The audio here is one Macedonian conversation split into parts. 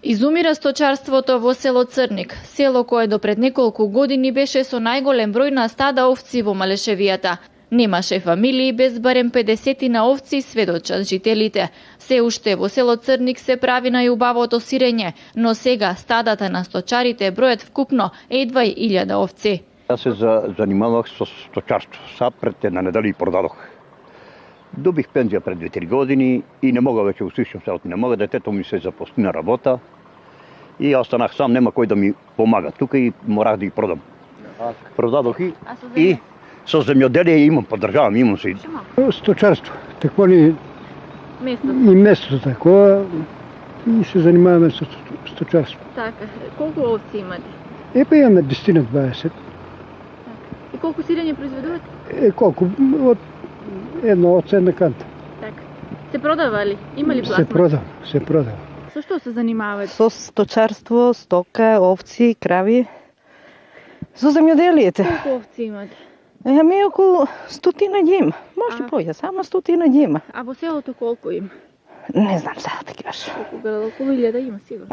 Изумира сточарството во село Црник, село кое до пред неколку години беше со најголем број на стада овци во Малешевијата. Немаше фамилии без барем 50 на овци, сведочат жителите. Се уште во село Црник се прави најубавото сирење, но сега стадата на сточарите бројат вкупно едва 1000 овци. Јас се занимавах со сточарство. Са пред една недела и продадох. Добих пензија пред 2-3 години и не мога веќе усвишам селото. Не мога, детето ми се запусти на работа и останах сам, нема кој да ми помага. Тука и морах да ги продам. Продадох и со земјоделие имам, поддржавам, имам се. Сточарство, такво ли и местото такова и се занимаваме со сточарство. Така, колку овци имате? Па имаме 10-20. И колку сирење произведувате? Колку? Од едно од една канта. Така. Се продава ли? Има ли пласман? Се продава. Со што се занимавате? Со сточарство, стока, овци, крави. Со земјоделието. Колку овци имате? Ами околу 100 ги има. Може повеќе, само 100 ги има. А во селото колку има? Не знам сега да ти кажа. Околу 1000 има сигурно.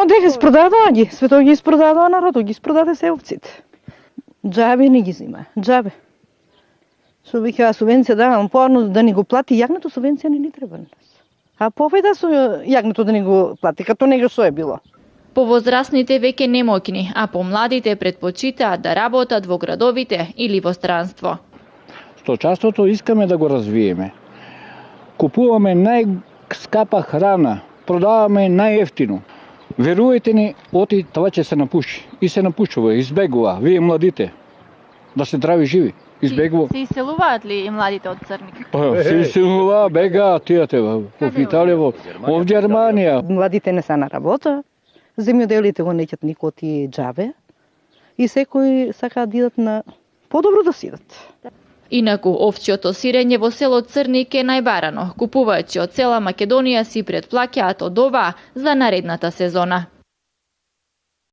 Одеха испродадоа ги. Свето ги испродадоа народот, ги испродаде се овците. Џабе не ги зима. Џабе. Што вика субвенција давам порно да ни го плати јагнето, субвенција не ни треба на нас. А повеќе со јагнето да ни го плати, като него што е било. Повозрасните веќе немоќни, а помладите предпочитаат да работат во градовите или во странство. Сточарството искаме да го развиеме. Купуваме најскапа храна, продаваме најевтино. Верувајте ни, оти това ќе се напуши. И се напушува, избегува. Вие младите, да се здрави живи. Избегува. Се иселуваат ли младите од Црник? Се иселува, бегаат тијате во Италија, во Германија. Младите не са на работа, земјоделите го неќат никој тие џабе и секој сака да идат на подобро да сидат. Инаку овчиото сирење во село Црник е најбарано. Купувачи од цела Македонија си претплаќаат од ова за наредната сезона.